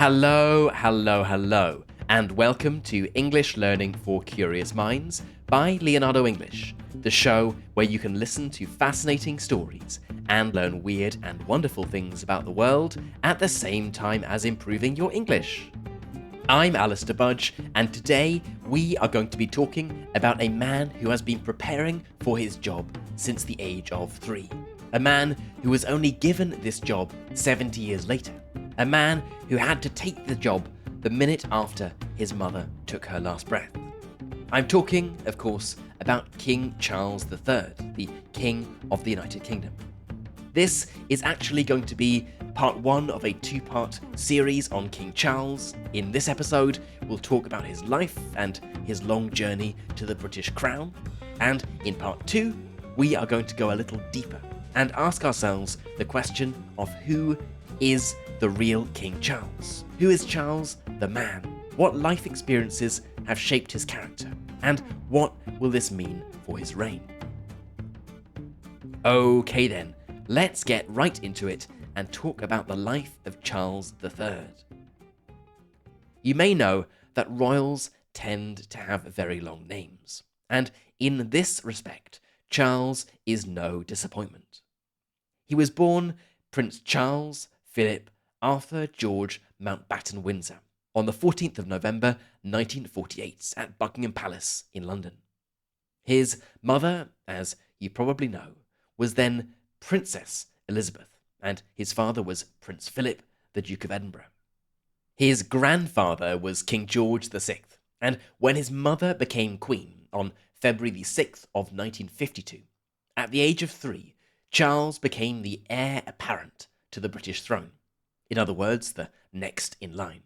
Hello, hello, hello, and welcome to English Learning for Curious Minds by Leonardo English, the show where you can listen to fascinating stories and learn weird and wonderful things about the world at the same time as improving your English. I'm Alistair Budge, and today we are going to be talking about a man who has been preparing for his job since the age of 3. A man who was only given this job 70 years later. A man who had to take the job the minute after his mother took her last breath. I'm talking, of course, about King Charles III, the King of the United Kingdom. This is actually going to be part 1 of a 2-part series on King Charles. In this episode, we'll talk about his life and his long journey to the British crown. And in part 2, we are going to go a little deeper and ask ourselves the question of who is the real King Charles? Who is Charles the man? What life experiences have shaped his character? And what will this mean for his reign? Okay then, let's get right into it and talk about the life of Charles III. You may know that royals tend to have very long names, and in this respect, Charles is no disappointment. He was born Prince Charles Philip Arthur George Mountbatten Windsor on the 14th of November 1948 at Buckingham Palace in London. His mother, as you probably know, was then Princess Elizabeth, and his father was Prince Philip, the Duke of Edinburgh. His grandfather was King George VI, and when his mother became queen on February the 6th of 1952, at the age of 3, Charles became the heir apparent to the British throne. In other words, the next in line.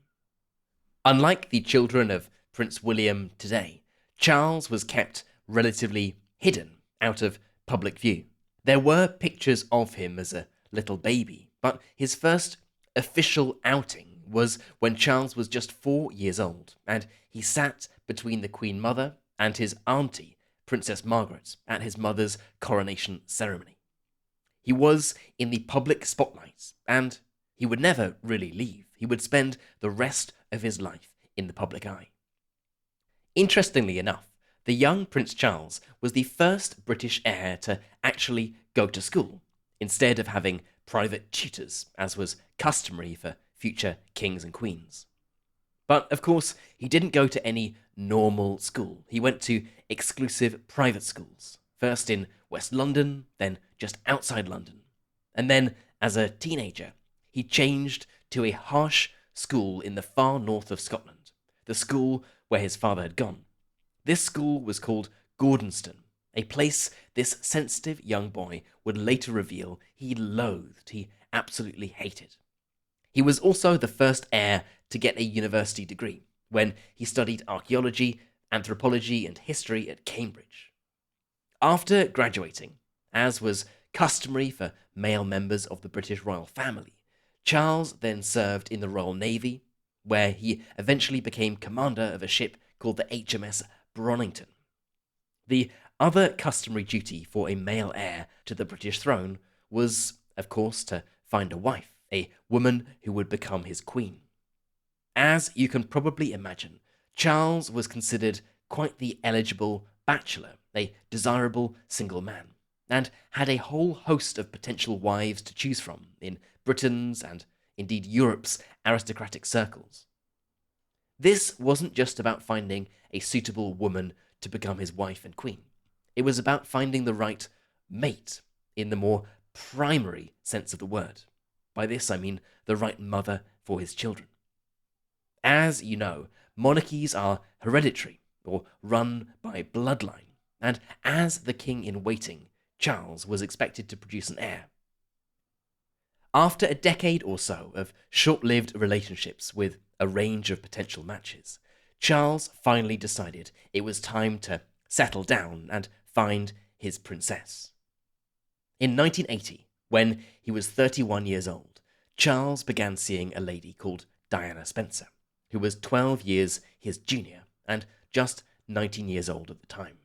Unlike the children of Prince William today, Charles was kept relatively hidden out of public view. There were pictures of him as a little baby, but his first official outing was when Charles was just 4 years old, and he sat between the Queen Mother and his auntie, Princess Margaret, at his mother's coronation ceremony. He was in the public spotlight, and he would never really leave. He would spend the rest of his life in the public eye. Interestingly enough, the young Prince Charles was the first British heir to actually go to school, instead of having private tutors, as was customary for future kings and queens. But, of course, he didn't go to any normal school. He went to exclusive private schools, first in West London, then just outside London. And then, as a teenager, he changed to a harsh school in the far north of Scotland, the school where his father had gone. This school was called Gordonston, a place this sensitive young boy would later reveal he loathed, he absolutely hated. He was also the first heir to get a university degree when he studied archaeology, anthropology, and history at Cambridge. After graduating, as was customary for male members of the British royal family, Charles then served in the Royal Navy, where he eventually became commander of a ship called the HMS Bronington. The other customary duty for a male heir to the British throne was, of course, to find a wife, a woman who would become his queen. As you can probably imagine, Charles was considered quite the eligible bachelor, a desirable single man, and had a whole host of potential wives to choose from in Britain's and indeed Europe's aristocratic circles. This wasn't just about finding a suitable woman to become his wife and queen. It was about finding the right mate in the more primary sense of the word. By this I mean the right mother for his children. As you know, monarchies are hereditary or run by bloodline, and as the king in waiting, Charles was expected to produce an heir. After a decade or so of short-lived relationships with a range of potential matches, Charles finally decided it was time to settle down and find his princess. In 1980, when he was 31 years old, Charles began seeing a lady called Diana Spencer, who was 12 years his junior and just 19 years old at the time.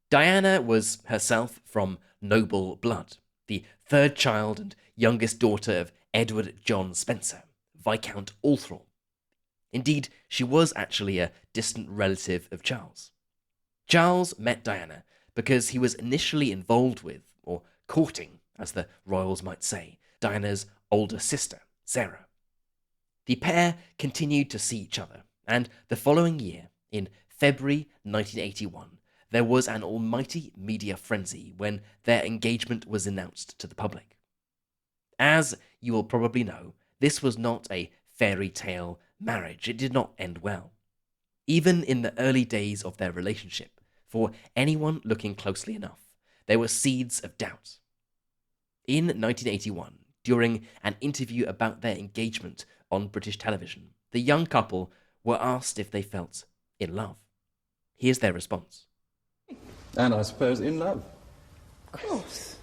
Diana was herself from noble blood, the third child and youngest daughter of Edward John Spencer, Viscount Althorp. Indeed, she was actually a distant relative of Charles. Charles met Diana because he was initially involved with, or courting, as the royals might say, Diana's older sister, Sarah. The pair continued to see each other, and the following year, in February 1981, there was an almighty media frenzy when their engagement was announced to the public. As you will probably know, this was not a fairy tale marriage. It did not end well. Even in the early days of their relationship, for anyone looking closely enough, there were seeds of doubt. In 1981, during an interview about their engagement on British television, the young couple were asked if they felt in love. Here's their response. And I suppose in love. Of course.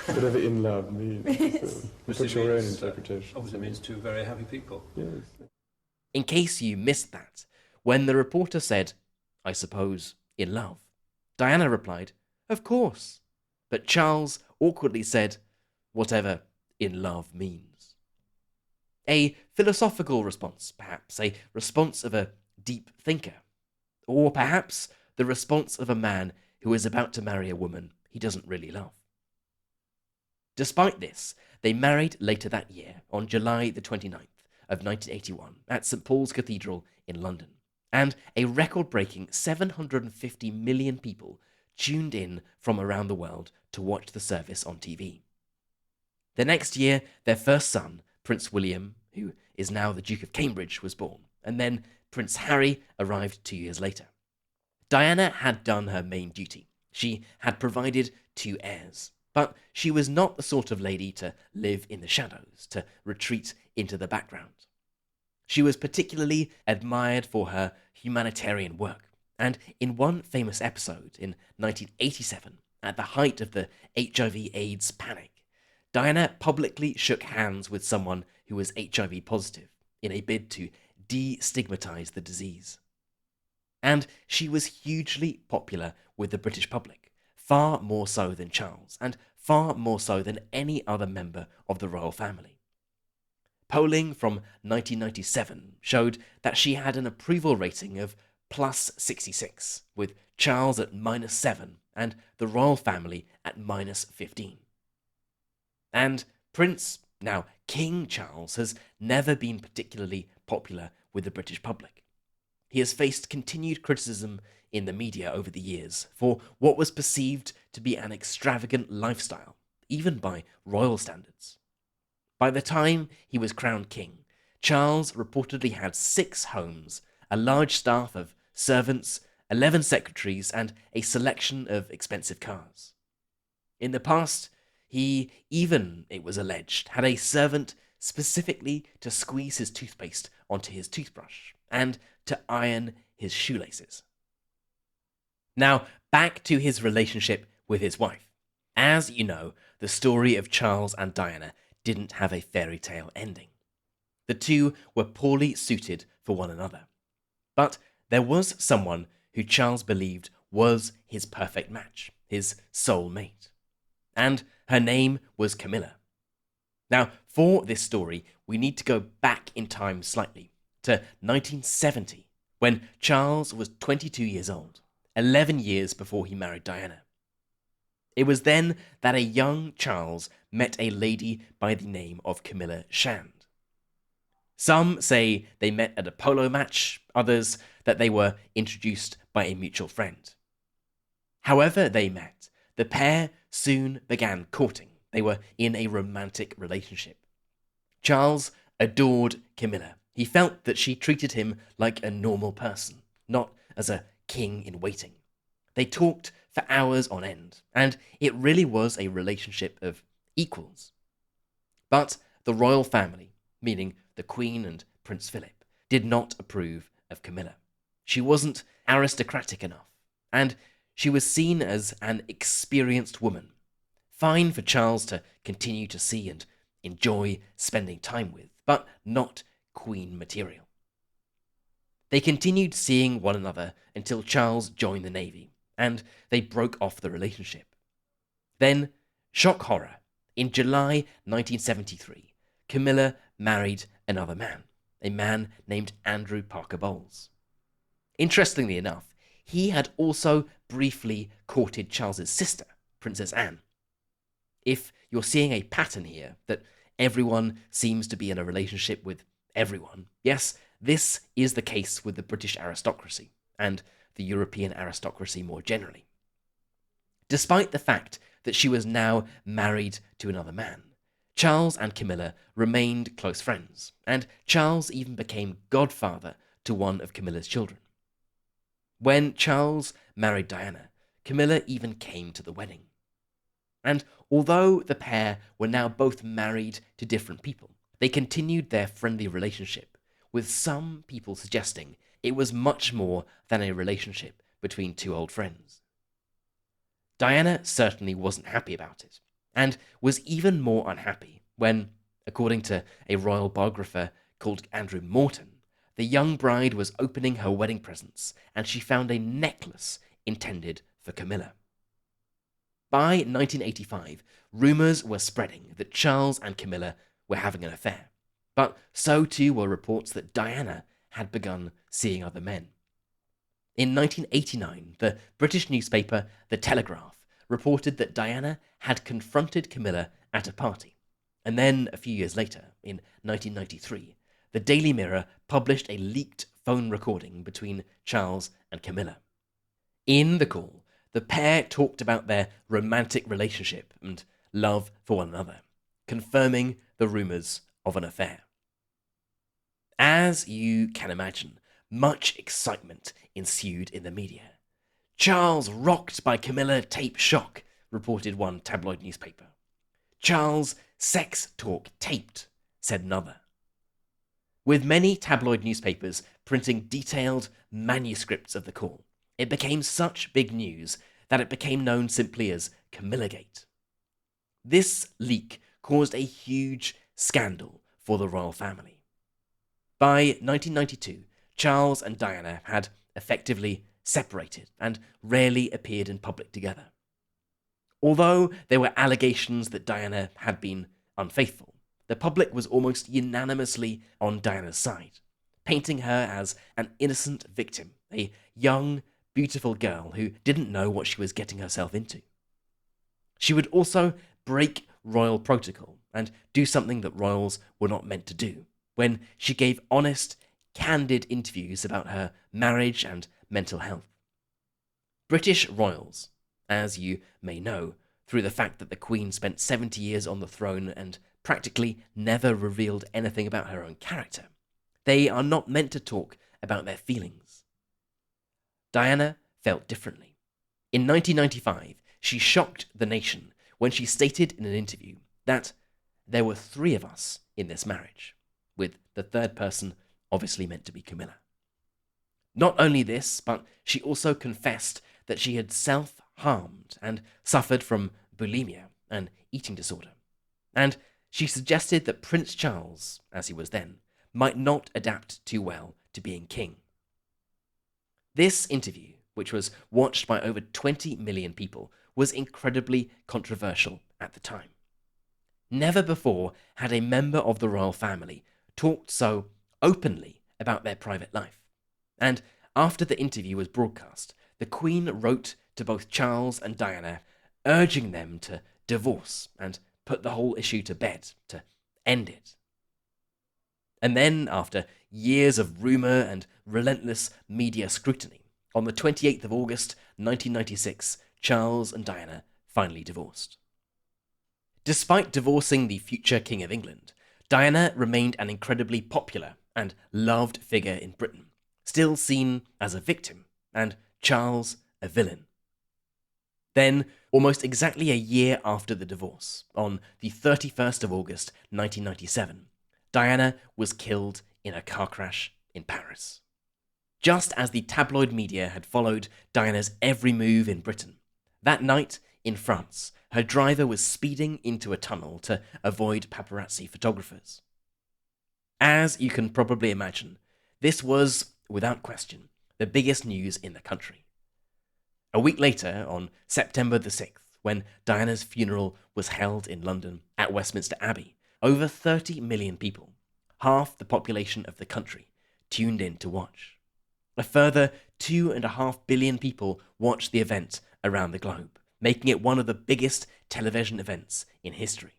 Whatever in love means. Put your own interpretation. Obviously, it means two very happy people. Yes. In case you missed that, when the reporter said, "I suppose, in love," Diana replied, "Of course." But Charles awkwardly said, "Whatever in love means." A philosophical response, perhaps, a response of a deep thinker. Or perhaps the response of a man who is about to marry a woman he doesn't really love. Despite this, they married later that year, on July the 29th of 1981, at St. Paul's Cathedral in London, and a record-breaking 750 million people tuned in from around the world to watch the service on TV. The next year, their first son, Prince William, who is now the Duke of Cambridge, was born, and then Prince Harry arrived 2 years later. Diana had done her main duty. She had provided 2 heirs. But she was not the sort of lady to live in the shadows, to retreat into the background. She was particularly admired for her humanitarian work, and in one famous episode in 1987, at the height of the HIV/AIDS panic, Diana publicly shook hands with someone who was HIV positive in a bid to destigmatize the disease. And she was hugely popular with the British public, far more so than Charles, and far more so than any other member of the royal family. Polling from 1997 showed that she had an approval rating of plus 66, with Charles at -7 and the royal family at -15. And Prince, now King Charles, has never been particularly popular with the British public. He has faced continued criticism in the media over the years for what was perceived to be an extravagant lifestyle, even by royal standards. By the time he was crowned king, Charles reportedly had 6 homes, a large staff of servants, 11 secretaries, and a selection of expensive cars. In the past, he even, it was alleged, had a servant specifically to squeeze his toothpaste onto his toothbrush and to iron his shoelaces. Now, back to his relationship with his wife. As you know, the story of Charles and Diana didn't have a fairy tale ending. The two were poorly suited for one another. But there was someone who Charles believed was his perfect match, his soul mate. And her name was Camilla. Now, for this story, we need to go back in time slightly, to 1970, when Charles was 22 years old. 11 years before he married Diana. It was then that a young Charles met a lady by the name of Camilla Shand. Some say they met at a polo match, others that they were introduced by a mutual friend. However they met, the pair soon began courting. They were in a romantic relationship. Charles adored Camilla. He felt that she treated him like a normal person, not as a king in waiting. They talked for hours on end, and it really was a relationship of equals. But the royal family, meaning the Queen and Prince Philip, did not approve of Camilla. She wasn't aristocratic enough, and she was seen as an experienced woman, fine for Charles to continue to see and enjoy spending time with, but not queen material. They continued seeing one another until Charles joined the Navy, and they broke off the relationship. Then, shock horror, in July 1973, Camilla married another man, a man named Andrew Parker Bowles. Interestingly enough, he had also briefly courted Charles's sister, Princess Anne. If you're seeing a pattern here, that everyone seems to be in a relationship with everyone, yes, this is the case with the British aristocracy, and the European aristocracy more generally. Despite the fact that she was now married to another man, Charles and Camilla remained close friends, and Charles even became godfather to one of Camilla's children. When Charles married Diana, Camilla even came to the wedding. And although the pair were now both married to different people, they continued their friendly relationship, with some people suggesting it was much more than a relationship between two old friends. Diana certainly wasn't happy about it, and was even more unhappy when, according to a royal biographer called Andrew Morton, the young bride was opening her wedding presents and she found a necklace intended for Camilla. By 1985, rumours were spreading that Charles and Camilla were having an affair, but so too were reports that Diana had begun seeing other men. In 1989, the British newspaper The Telegraph reported that Diana had confronted Camilla at a party, and then a few years later, in 1993, the Daily Mirror published a leaked phone recording between Charles and Camilla. In the call, the pair talked about their romantic relationship and love for one another, confirming the rumours of an affair. As you can imagine, much excitement ensued in the media. "Charles rocked by Camilla tape shock," reported one tabloid newspaper. "Charles sex talk taped," said another. With many tabloid newspapers printing detailed manuscripts of the call, it became such big news that it became known simply as Camillagate. This leak caused a huge scandal for the royal family. By 1992, Charles and Diana had effectively separated and rarely appeared in public together. Although there were allegations that Diana had been unfaithful, the public was almost unanimously on Diana's side, painting her as an innocent victim, a young, beautiful girl who didn't know what she was getting herself into. She would also break royal protocol and do something that royals were not meant to do, when she gave honest, candid interviews about her marriage and mental health. British royals, as you may know, through the fact that the Queen spent 70 years on the throne and practically never revealed anything about her own character, they are not meant to talk about their feelings. Diana felt differently. In 1995, she shocked the nation when she stated in an interview that there were 3 of us in this marriage, with the third person obviously meant to be Camilla. Not only this, but she also confessed that she had self-harmed and suffered from bulimia, an eating disorder, and she suggested that Prince Charles, as he was then, might not adapt too well to being king. This interview, which was watched by over 20 million people, was incredibly controversial at the time. Never before had a member of the royal family talked so openly about their private life. And after the interview was broadcast, the Queen wrote to both Charles and Diana, urging them to divorce and put the whole issue to bed, to end it. And then, after years of rumour and relentless media scrutiny, on the 28th of August 1996, Charles and Diana finally divorced. Despite divorcing the future King of England, Diana remained an incredibly popular and loved figure in Britain, still seen as a victim, and Charles a villain. Then, almost exactly a year after the divorce, on the 31st of August 1997, Diana was killed in a car crash in Paris. Just as the tabloid media had followed Diana's every move in Britain, that night in France, her driver was speeding into a tunnel to avoid paparazzi photographers. As you can probably imagine, this was, without question, the biggest news in the country. A week later, on September the 6th, when Diana's funeral was held in London at Westminster Abbey, over 30 million people, half the population of the country tuned in to watch. A further 2.5 billion people watched the event around the globe, making it one of the biggest television events in history.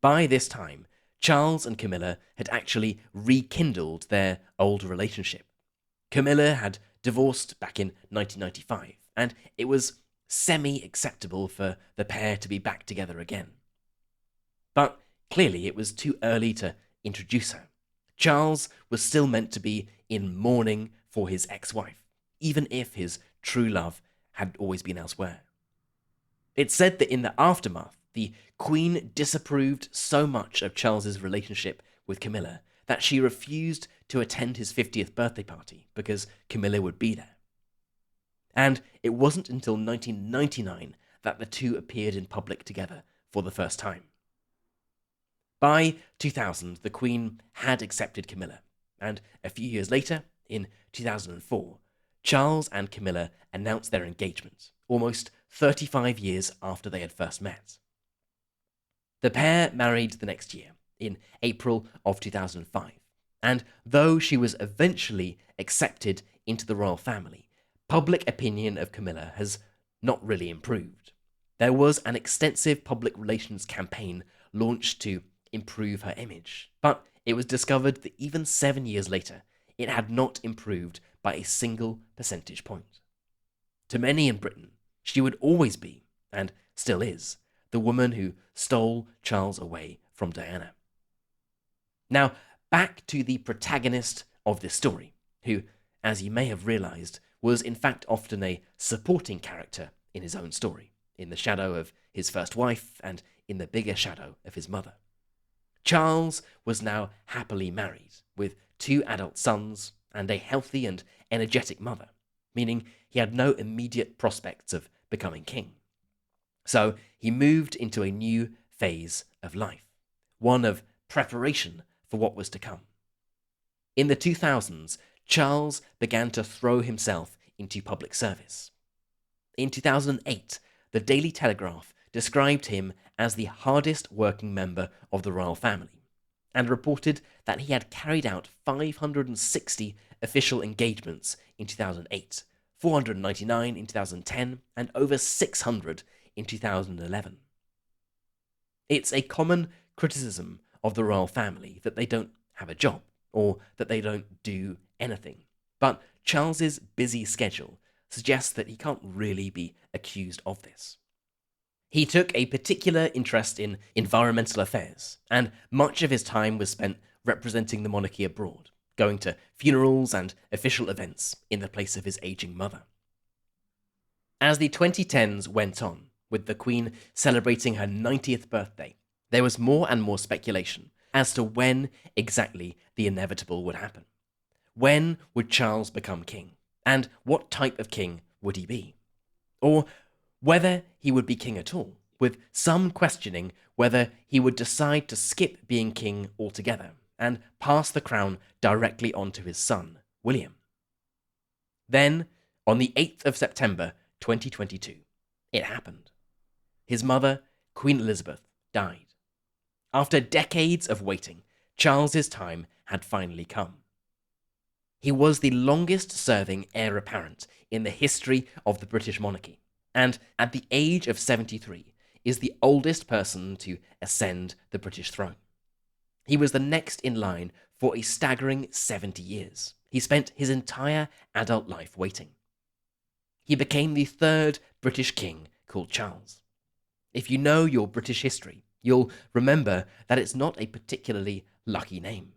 By this time, Charles and Camilla had actually rekindled their old relationship. Camilla had divorced back in 1995, and it was semi-acceptable for the pair to be back together again. But clearly it was too early to introduce her. Charles was still meant to be in mourning for his ex-wife, even if his true love had always been elsewhere. It's said that in the aftermath, the Queen disapproved so much of Charles's relationship with Camilla that she refused to attend his 50th birthday party because Camilla would be there. And it wasn't until 1999 that the two appeared in public together for the first time. By 2000, the Queen had accepted Camilla, and a few years later, in 2004, Charles and Camilla announced their engagement, almost 35 years after they had first met. The pair married the next year, in April of 2005, and though she was eventually accepted into the royal family, public opinion of Camilla has not really improved. There was an extensive public relations campaign launched to improve her image, but it was discovered that even 7 years later, it had not improved by a single percentage point. To many in Britain, she would always be, and still is, the woman who stole Charles away from Diana. Now, back to the protagonist of this story, who, as you may have realised, was in fact often a supporting character in his own story, in the shadow of his first wife and in the bigger shadow of his mother. Charles was now happily married, with 2 adult sons and a healthy and energetic mother, meaning he had no immediate prospects of becoming king. So he moved into a new phase of life, one of preparation for what was to come. In the 2000s, Charles began to throw himself into public service. In 2008, the Daily Telegraph described him as the hardest working member of the royal family, and reported that he had carried out 560 official engagements in 2008, 499 in 2010, and over 600 in 2011. It's a common criticism of the royal family that they don't have a job, or that they don't do anything. But Charles's busy schedule suggests that he can't really be accused of this. He took a particular interest in environmental affairs, and much of his time was spent representing the monarchy abroad, going to funerals and official events in the place of his aging mother. As the 2010s went on, with the Queen celebrating her 90th birthday, there was more and more speculation as to when exactly the inevitable would happen. When would Charles become king? And what type of king would he be? Or whether he would be king at all, with some questioning whether he would decide to skip being king altogether and pass the crown directly on to his son, William. Then, on the 8th of September 2022, it happened. His mother, Queen Elizabeth, died. After decades of waiting, Charles's time had finally come. He was the longest-serving heir apparent in the history of the British monarchy, and at the age of 73 is the oldest person to ascend the British throne. He was the next in line for a staggering 70 years. He spent his entire adult life waiting. He became the 3rd British king called Charles. If you know your British history, you'll remember that it's not a particularly lucky name.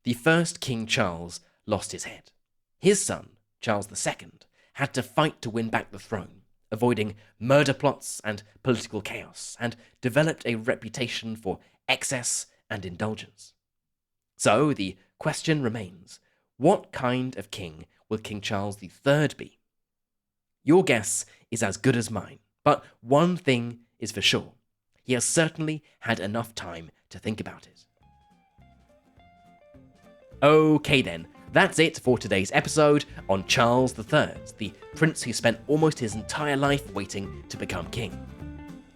The first King Charles lost his head. His son, Charles II, had to fight to win back the throne, avoiding murder plots and political chaos, and developed a reputation for excess and indulgence. So the question remains, what kind of king will King Charles III be? Your guess is as good as mine, but one thing is for sure. He has certainly had enough time to think about it. Okay then, that's it for today's episode on Charles III, the prince who spent almost his entire life waiting to become king.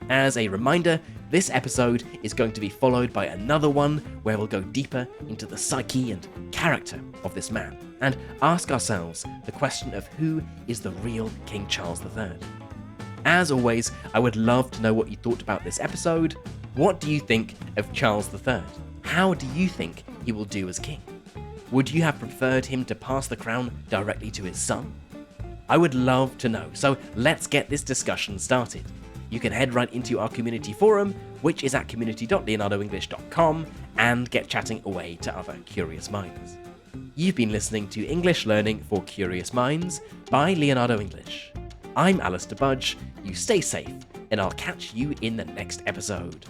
As a reminder, This episode is going to be followed by another one where we'll go deeper into the psyche and character of this man and ask ourselves the question of who is the real King Charles III. As always, I would love to know what you thought about this episode. What do you think of Charles III? How do you think he will do as king? Would you have preferred him to pass the crown directly to his son? I would love to know, so let's get this discussion started. You can head right into our community forum, which is at community.leonardoenglish.com, and get chatting away to other curious minds. You've been listening to English Learning for Curious Minds by Leonardo English. I'm Alistair Budge, you stay safe, and I'll catch you in the next episode.